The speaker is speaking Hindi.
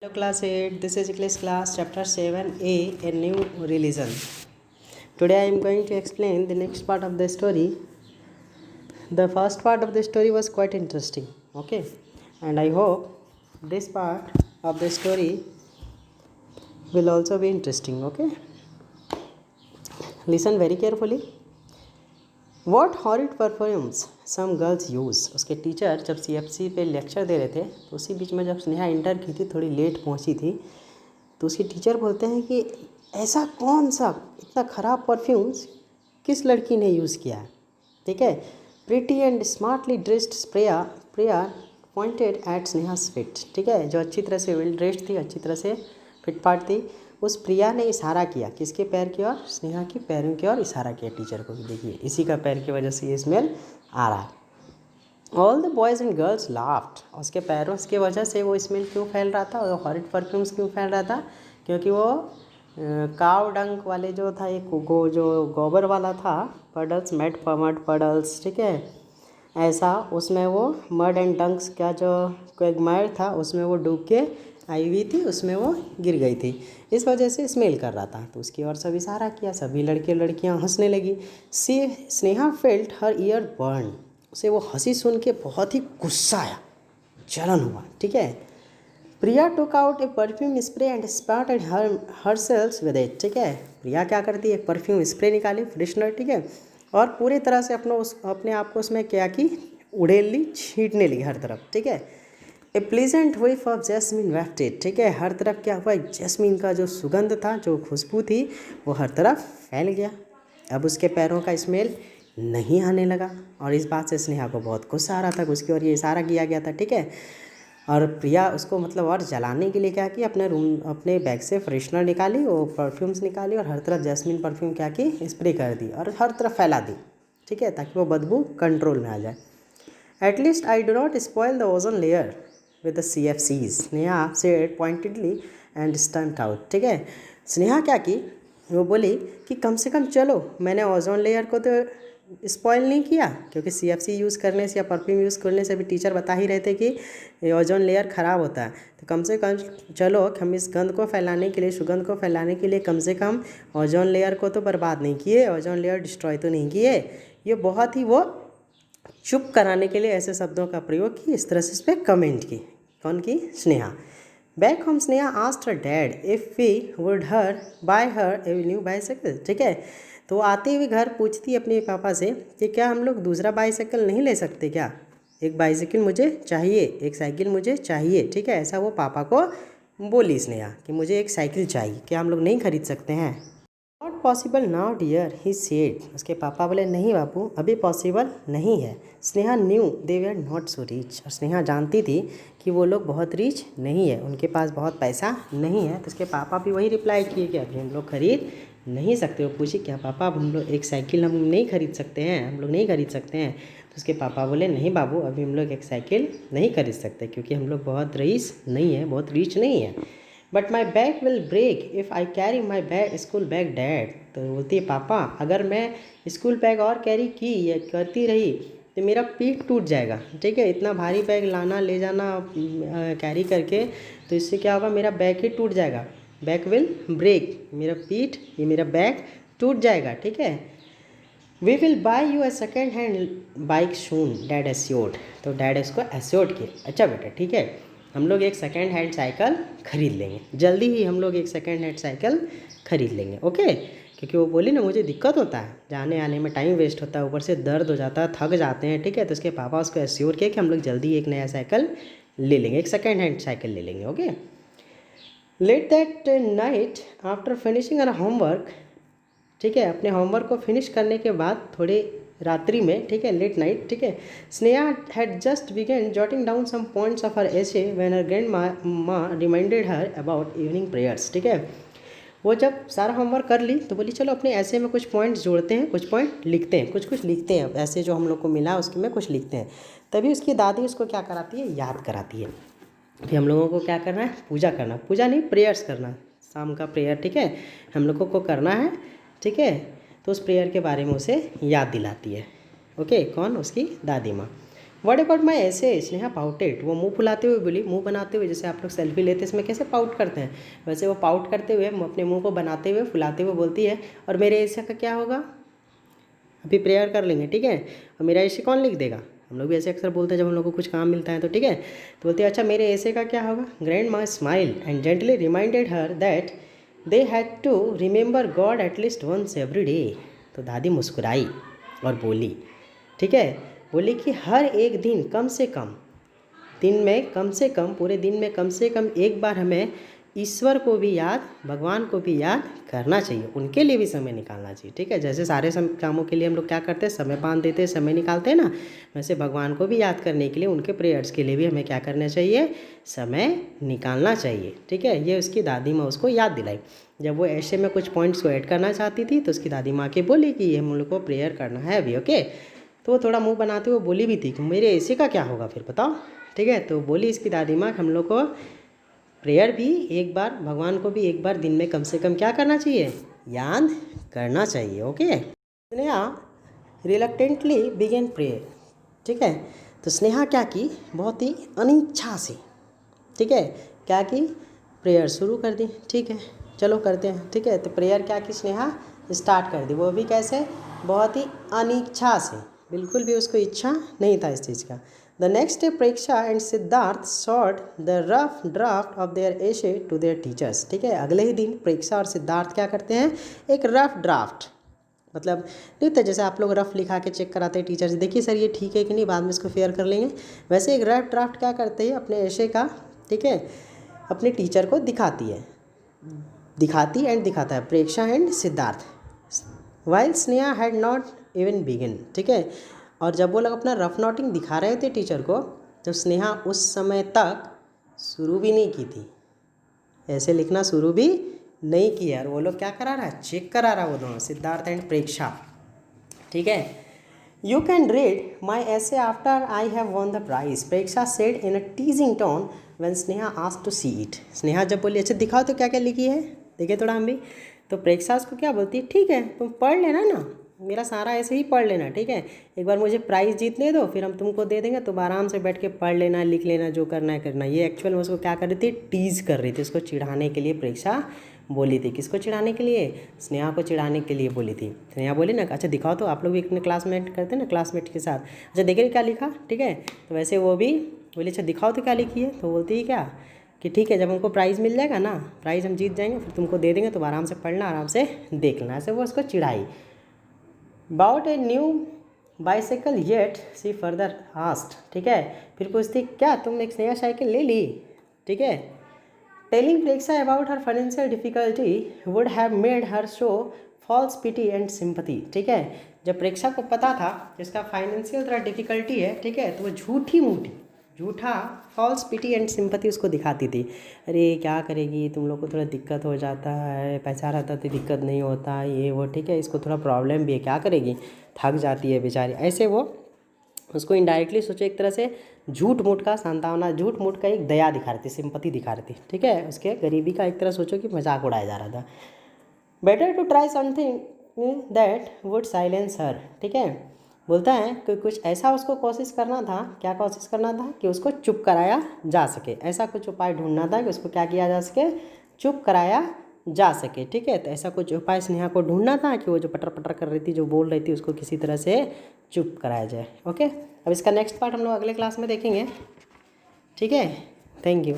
Hello class 8, this is English class chapter 7a, a new religion. Today I am going to explain the next part of the story. The first part of the story was quite interesting, okay, and I hope this part of the story will also be interesting, okay. Listen very carefully. What horrid perfumes some girls use. उसके टीचर जब CFC पे लेक्चर दे रहे थे तो उसी बीच में जब स्नेहा इंटर की थी, थोड़ी लेट पहुंची थी, तो उसके टीचर बोलते हैं कि ऐसा कौन सा इतना ख़राब परफ्यूम्स किस लड़की ने यूज़ किया है, ठीक है. Pretty and smartly dressed Priya pointed at Sneha's fit, ठीक है, जो अच्छी तरह से वेल ड्रेस्ड थी, अच्छी तरह से फिट फाट थी, उस प्रिया ने इशारा किया किसके पैर की ओर, स्नेहा की पैरों की ओर इशारा किया टीचर को कि देखिए इसी का पैर की वजह से ये स्मेल आ रहा है. All the boys and girls laughed. उसके पैरों की वजह से वो स्मेल क्यों फैल रहा था, और हॉरिड परफ्यूम्स क्यों फैल रहा था, क्योंकि वो काव डंक वाले जो था, एक जो गोबर वाला था, पडल्स मड पडल्स, ठीक है, ऐसा उसमें वो मड एंड डंक्स का जो कोई मड था उसमें वो डूब के आई हुई थी, उसमें वो गिर गई थी, इस वजह से स्मेल कर रहा था. तो उसकी ओर सब इशारा किया, सभी लड़के लड़कियां हंसने लगी. स्नेहा फेल्ट हर ईयर बर्न. उसे वो हंसी सुन के बहुत ही गुस्सा आया, जलन हुआ, ठीक है. Priya took out a perfume spray and sprayed herself with it, ठीक है. प्रिया क्या करती है, एक परफ्यूम स्प्रे निकाली, फ्रेशनर, ठीक है, और पूरी तरह से अपने आप को उसमें क्या की, उड़ेल ली, छींटने लगी हर तरफ, ठीक है. ए प्लीजेंट व्हिफ ऑफ जैस्मिन वेफ्टेड, ठीक है, हर तरफ क्या हुआ, जैस्मिन का जो सुगंध था, जो खुशबू थी, वो हर तरफ फैल गया. अब उसके पैरों का स्मेल नहीं आने लगा, और इस बात से स्नेहा को बहुत गुस्सा आ रहा था, उसकी ओर ये इशारा किया गया था, ठीक है. और प्रिया उसको मतलब और जलाने के लिए क्या की, अपने बैग से फ्रेशनर निकाली, वो परफ्यूम्स निकाली, और हर तरफ जैस्मिन परफ्यूम क्या की, स्प्रे कर दी और हर तरफ फैला दी, ठीक है, ताकि वो बदबू कंट्रोल में आ जाए. At least I do not spoil the ozone layer with the CFCs, Sneha said pointedly and stunt out, ठीक है. स्नेहा क्या की, वो बोली कि कम से कम चलो, मैंने ओजोन लेयर को तो स्पॉइल नहीं किया, क्योंकि CFC यूज़ करने से या परफ्यूम यूज़ करने से भी टीचर बता ही रहे थे कि ओजोन लेयर ख़राब होता है. तो कम से कम चलो, हम इस गंध को फैलाने के लिए, सुगंध को फैलाने के लिए कम से कम ओजोन लेयर को तो बर्बाद नहीं किए, ओजोन लेयर डिस्ट्रॉय तो नहीं किए. ये बहुत ही वो चुप कराने के लिए ऐसे शब्दों का प्रयोग की, इस तरह से इस पर कमेंट की. कौन की, Sneha. Back home Sneha asked her dad if we would buy her a new bicycle, ठीक है. तो आते हुए घर पूछती अपने पापा से कि क्या हम लोग दूसरा बाईसाइकिल नहीं ले सकते क्या, एक बाईसाइकिल मुझे चाहिए, एक साइकिल मुझे चाहिए, ठीक है, ऐसा वो पापा को बोली स्नेहा कि मुझे एक साइकिल चाहिए, क्या हम लोग नहीं खरीद सकते हैं. Not possible now dear he said. उसके पापा बोले नहीं बाबू, अभी पॉसिबल नहीं है. Sneha knew they were not so rich. और स्नेहा जानती थी कि वो लोग बहुत रिच नहीं है, उनके पास बहुत पैसा नहीं है. तो उसके पापा भी वही रिप्लाई किए कि अभी हम लोग खरीद नहीं सकते. वो पूछी क्या पापा, हम लोग एक साइकिल हम नहीं खरीद सकते हैं, हम लोग नहीं खरीद सकते हैं. तो उसके पापा बोले नहीं बाबू, अभी हम लोग एक साइकिल नहीं खरीद सकते, क्योंकि हम लोग बहुत रईस नहीं है, बहुत रिच नहीं है. But my bag will break if I carry my bag school bag dad. तो बोलती है पापा, अगर मैं स्कूल बैग और कैरी की या करती रही तो मेरा पीठ टूट जाएगा, ठीक है, इतना भारी बैग लाना ले जाना कैरी करके, तो इससे क्या होगा, मेरा बैग ही टूट जाएगा. बैग विल ब्रेक, मेरा पीठ, ये मेरा बैग टूट जाएगा, ठीक है. We will buy you a second hand bike soon dad assured. तो डैड इसको एस्योर्ड किए, अच्छा बेटा ठीक है, हम लोग एक सेकेंड हैंड साइकिल खरीद लेंगे, जल्दी ही हम लोग एक सेकेंड हैंड साइकिल खरीद लेंगे, ओके. क्योंकि वो बोली ना मुझे दिक्कत होता है, जाने आने में टाइम वेस्ट होता है, ऊपर से दर्द हो जाता है, थक जाते हैं, ठीक है. तो उसके पापा उसको एश्योर किए कि हम लोग जल्दी एक नया साइकिल ले लेंगे, एक सेकेंड हैंड साइकिल ले लेंगे, okay. Late that night after finishing our homework, ठीक है, अपने होमवर्क को फिनिश करने के बाद थोड़े रात्रि में, ठीक है, लेट नाइट, ठीक है, Sneha had just begun jotting down some points of her essay when her grandma reminded her about evening prayers, ठीक है. वो जब सारा होमवर्क कर ली तो बोली चलो अपने ऐसे में कुछ पॉइंट्स जोड़ते हैं, कुछ पॉइंट लिखते हैं, कुछ लिखते हैं, ऐसे जो हम लोग को मिला उसके में कुछ लिखते हैं. तभी उसकी दादी उसको क्या कराती है, याद कराती है कि हम लोगों को क्या करना है, पूजा करना, पूजा नहीं प्रेयर्स करना, शाम का प्रेयर, ठीक है, हम लोगों को करना है, ठीक है. तो उस प्रेयर के बारे में उसे याद दिलाती है, ओके. कौन, उसकी दादी माँ. व्हाट अबाउट माई ऐसे, स्नेहा पाउटेड, वो मुंह फुलाते हुए बोली, मुंह बनाते हुए, जैसे आप लोग सेल्फी लेते हैं इसमें कैसे पाउट करते हैं, वैसे वो पाउट करते हुए अपने मुंह को बनाते हुए फुलाते हुए बोलती है, और मेरे ऐसे का क्या होगा, अभी प्रेयर कर लेंगे, ठीक है, और मेरा ऐसे कौन लिख देगा, हम लोग भी ऐसे अक्सर बोलते हैं जब हम लोग को कुछ काम मिलता है तो, ठीक है, तो बोलते हैं अच्छा मेरे ऐसे का क्या होगा। Grandma smile and gently reminded her that they had to remember God at least once every day. तो दादी मुस्कुराई और बोली, ठीक है, बोली कि हर एक दिन कम से कम, दिन में कम से कम, पूरे दिन में कम से कम एक बार हमें ईश्वर को भी याद, भगवान को भी याद करना चाहिए, उनके लिए भी समय निकालना चाहिए, ठीक है। जैसे सारे कामों के लिए हम लोग क्या करते हैं, समय बांध देते हैं, समय निकालते हैं ना, वैसे भगवान को भी याद करने के लिए, उनके प्रेयर्स के लिए भी हमें क्या करना चाहिए, समय निकालना चाहिए, ठीक है। ये उसकी दादी माँ उसको याद दिलाई। जब वो ऐसे में कुछ पॉइंट्स को ऐड करना चाहती थी तो उसकी दादी माँ के बोली कि ये हम लोग को प्रेयर करना है अभी, ओके। तो वो थोड़ा मुँह बनाते हुए बोली भी थी कि मेरे ऐसे का क्या होगा फिर बताओ, ठीक है। तो बोली इसकी दादी माँ हम लोग को प्रेयर भी एक बार, भगवान को भी एक बार दिन में कम से कम क्या करना चाहिए, याद करना चाहिए, okay. Sneha reluctantly began prayer, ठीक है। तो स्नेहा क्या की, बहुत ही अनिच्छा से, ठीक है, क्या की, प्रेयर शुरू कर दी, ठीक है, चलो करते हैं, ठीक है। तो प्रेयर क्या की, स्नेहा स्टार्ट कर दी, वो भी कैसे, बहुत ही अनिच्छा से, बिल्कुल भी उसको इच्छा नहीं था इस चीज़ का। The next day Preksha and Siddharth short the rough draft of their एशे टू देयर टीचर्स, ठीक है। अगले ही दिन प्रेक्षा और सिद्धार्थ क्या करते हैं, एक रफ ड्राफ्ट, मतलब नहीं होता जैसे आप लोग रफ लिखा के चेक कराते हैं टीचर से, देखिए सर ये ठीक है कि नहीं, बाद में इसको फेयर कर लेंगे, वैसे एक रफ ड्राफ्ट क्या करते हैं अपने एशे का, ठीक है, अपने टीचर को दिखाती है, दिखाती एंड दिखाता है Preksha and Siddharth, while Sneha had not even begin, ठीक है। और जब वो लोग अपना रफ नोटिंग दिखा रहे थे टीचर को, जब स्नेहा उस समय तक शुरू भी नहीं की थी, ऐसे लिखना शुरू भी नहीं किया, और वो लोग क्या करा रहा है, चेक करा रहा वो दोनों, सिद्धार्थ एंड प्रेक्षा, ठीक है। You can read my essay after I have won the prize, Preksha said in a teasing tone when Sneha asked to see it. Sneha जब बोली अच्छा दिखाओ तो क्या क्या लिखी है, देखिए थोड़ा हम भी, तो प्रेक्षा उसको क्या बोलती है, ठीक है तुम पढ़ लेना ना, मेरा सारा ऐसे ही पढ़ लेना, ठीक है, एक बार मुझे प्राइज़ जीतने दो फिर हम तुमको दे देंगे, तुम आराम से बैठ के पढ़ लेना, लिख लेना, जो करना है करना। ये एक्चुअल में उसको क्या कर रही थी, टीज़ कर रही थी, उसको चिढ़ाने के लिए प्रेक्षा बोली थी। किसको चिढ़ाने के लिए, स्नेहा को चिढ़ाने के लिए बोली थी। स्नेहा बोली ना अच्छा दिखाओ तो, आप लोग भी अपने क्लासमेट करते हैं ना, क्लासमेट के साथ, अच्छा देखिए क्या लिखा, ठीक है। तो वैसे वो भी बोली अच्छा दिखाओ तो क्या लिखी है, तो बोलती है क्या कि ठीक है जब हमको प्राइज़ मिल जाएगा ना, प्राइज़ हम जीत जाएंगे फिर तुमको दे देंगे, तुम आराम से पढ़ना, आराम से देख लेना, ऐसे वो उसको चिढ़ाई। Bought a new bicycle yet she further asked, ठीक है, फिर पूछती क्या तुम एक नया साइकिल ले ली, ठीक है। Telling Preksha about her financial difficulty would have made her show false pity and sympathy, ठीक है। जब प्रेक्षा को पता था जिसका फाइनेंशियल थोड़ा डिफिकल्टी है, ठीक है, तो वो झूठी मूठी, झूठा फॉल्स पिटी एंड सिंपथी उसको दिखाती थी, अरे क्या करेगी, तुम लोग को थोड़ा दिक्कत हो जाता है, पैसा रहता तो दिक्कत नहीं होता, ये वो, ठीक है, इसको थोड़ा प्रॉब्लम भी है, क्या करेगी, थक जाती है बेचारी, ऐसे वो उसको इनडायरेक्टली सोचो एक तरह से झूठ मूठ का सांत्वना, झूठ मूठ का एक दया दिखा रही थी, सिंपथी दिखा रही थी, ठीक है, उसके गरीबी का एक तरह सोचो कि मजाक उड़ाया जा रहा था। Better to try something that would silence her, ठीक है, बोलता है कि कुछ ऐसा उसको कोशिश करना था, क्या कोशिश करना था कि उसको चुप कराया जा सके, ऐसा कुछ उपाय ढूंढना था कि उसको क्या किया जा सके, चुप कराया जा सके, ठीक है। तो ऐसा कुछ उपाय स्नेहा को ढूंढना था कि वो जो पटर पटर कर रही थी, जो बोल रही थी, उसको किसी तरह से चुप कराया जाए, ओके। अब इसका नेक्स्ट पार्ट हम लोग अगले क्लास में देखेंगे, ठीक है, थैंक यू।